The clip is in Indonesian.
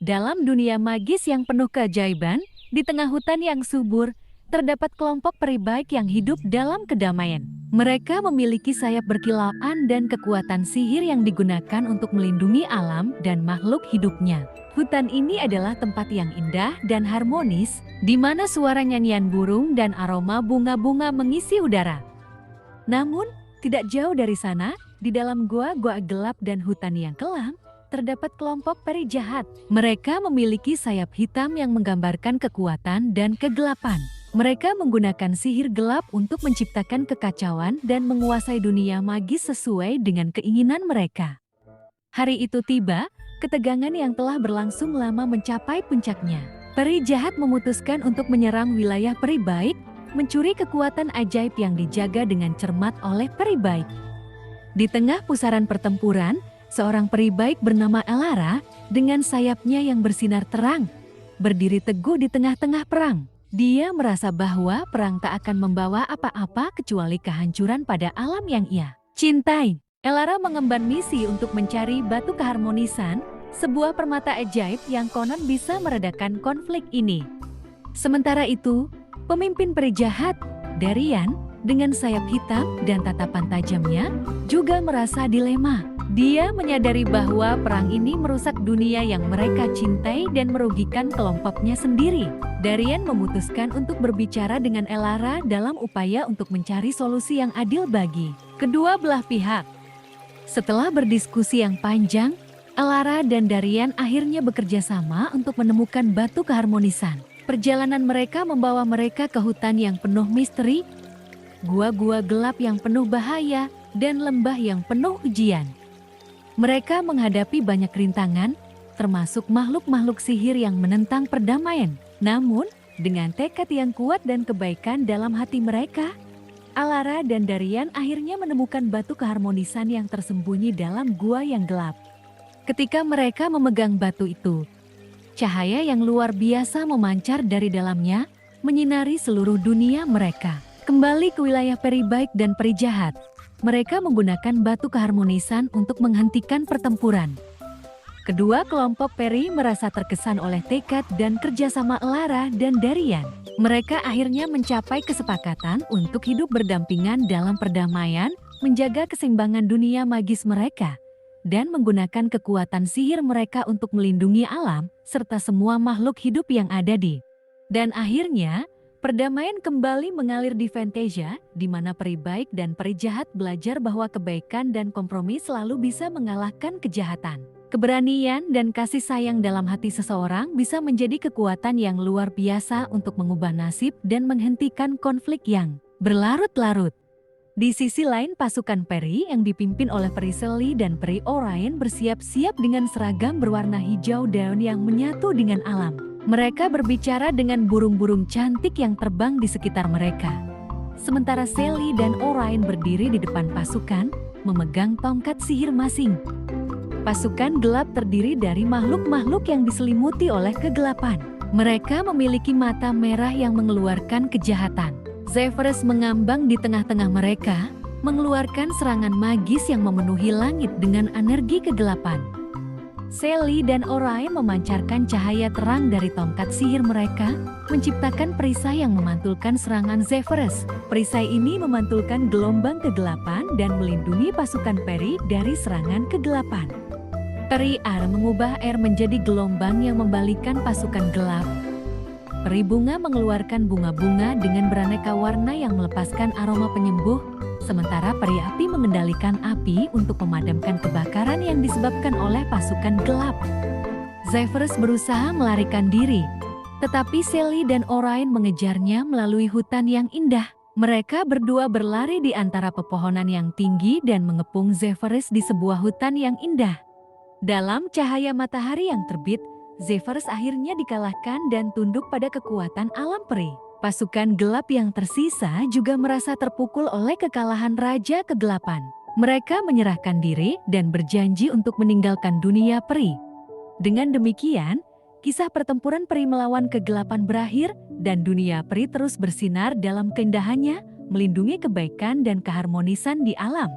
Dalam dunia magis yang penuh keajaiban, di tengah hutan yang subur, terdapat kelompok peri baik yang hidup dalam kedamaian. Mereka memiliki sayap berkilauan dan kekuatan sihir yang digunakan untuk melindungi alam dan makhluk hidupnya. Hutan ini adalah tempat yang indah dan harmonis, di mana suara nyanyian burung dan aroma bunga-bunga mengisi udara. Namun, tidak jauh dari sana, di dalam gua-gua gelap dan hutan yang kelam, terdapat kelompok peri jahat. Mereka memiliki sayap hitam yang menggambarkan kekuatan dan kegelapan. Mereka menggunakan sihir gelap untuk menciptakan kekacauan dan menguasai dunia magis sesuai dengan keinginan mereka. Hari itu tiba, ketegangan yang telah berlangsung lama mencapai puncaknya. Peri jahat memutuskan untuk menyerang wilayah peri baik, mencuri kekuatan ajaib yang dijaga dengan cermat oleh peri baik. Di tengah pusaran pertempuran, seorang peri baik bernama Elara, dengan sayapnya yang bersinar terang, berdiri teguh di tengah-tengah perang. Dia merasa bahwa perang tak akan membawa apa-apa kecuali kehancuran pada alam yang ia cintai. Elara mengemban misi untuk mencari batu keharmonisan, sebuah permata ajaib yang konon bisa meredakan konflik ini. Sementara itu, pemimpin peri jahat, Darian, dengan sayap hitam dan tatapan tajamnya, juga merasa dilema. Dia menyadari bahwa perang ini merusak dunia yang mereka cintai dan merugikan kelompoknya sendiri. Darian memutuskan untuk berbicara dengan Elara dalam upaya untuk mencari solusi yang adil bagi kedua belah pihak. Setelah berdiskusi yang panjang, Elara dan Darian akhirnya bekerja sama untuk menemukan batu keharmonisan. Perjalanan mereka membawa mereka ke hutan yang penuh misteri, gua-gua gelap yang penuh bahaya, dan lembah yang penuh ujian. Mereka menghadapi banyak rintangan, termasuk makhluk-makhluk sihir yang menentang perdamaian. Namun, dengan tekad yang kuat dan kebaikan dalam hati mereka, Elara dan Darian akhirnya menemukan batu keharmonisan yang tersembunyi dalam gua yang gelap. Ketika mereka memegang batu itu, cahaya yang luar biasa memancar dari dalamnya, menyinari seluruh dunia mereka. Kembali ke wilayah peri baik dan peri jahat, mereka menggunakan batu keharmonisan untuk menghentikan pertempuran. Kedua kelompok peri merasa terkesan oleh tekad dan kerjasama Elara dan Darian. Mereka akhirnya mencapai kesepakatan untuk hidup berdampingan dalam perdamaian, menjaga keseimbangan dunia magis mereka, dan menggunakan kekuatan sihir mereka untuk melindungi alam, serta semua makhluk hidup yang ada di. Dan akhirnya, perdamaian kembali mengalir di Fantasia, di mana peri baik dan peri jahat belajar bahwa kebaikan dan kompromi selalu bisa mengalahkan kejahatan. Keberanian dan kasih sayang dalam hati seseorang bisa menjadi kekuatan yang luar biasa untuk mengubah nasib dan menghentikan konflik yang berlarut-larut. Di sisi lain, pasukan peri yang dipimpin oleh peri Sally dan peri Orion bersiap-siap dengan seragam berwarna hijau daun yang menyatu dengan alam. Mereka berbicara dengan burung-burung cantik yang terbang di sekitar mereka. Sementara Sally dan Orion berdiri di depan pasukan, memegang tongkat sihir masing. Pasukan gelap terdiri dari makhluk-makhluk yang diselimuti oleh kegelapan. Mereka memiliki mata merah yang mengeluarkan kejahatan. Zephyrus mengambang di tengah-tengah mereka, mengeluarkan serangan magis yang memenuhi langit dengan energi kegelapan. Sally dan Orion memancarkan cahaya terang dari tongkat sihir mereka, menciptakan perisai yang memantulkan serangan Zephyrus. Perisai ini memantulkan gelombang kegelapan dan melindungi pasukan peri dari serangan kegelapan. Peri air mengubah air menjadi gelombang yang membalikkan pasukan gelap. Peri bunga mengeluarkan bunga-bunga dengan beraneka warna yang melepaskan aroma penyembuh, sementara peri api mengendalikan api untuk memadamkan kebakaran yang disebabkan oleh pasukan gelap. Zephyrus berusaha melarikan diri, tetapi Sally dan Orion mengejarnya melalui hutan yang indah. Mereka berdua berlari di antara pepohonan yang tinggi dan mengepung Zephyrus di sebuah hutan yang indah. Dalam cahaya matahari yang terbit, Zephyrus akhirnya dikalahkan dan tunduk pada kekuatan alam peri. Pasukan gelap yang tersisa juga merasa terpukul oleh kekalahan Raja Kegelapan. Mereka menyerahkan diri dan berjanji untuk meninggalkan dunia peri. Dengan demikian, kisah pertempuran peri melawan kegelapan berakhir dan dunia peri terus bersinar dalam keindahannya, melindungi kebaikan dan keharmonisan di alam.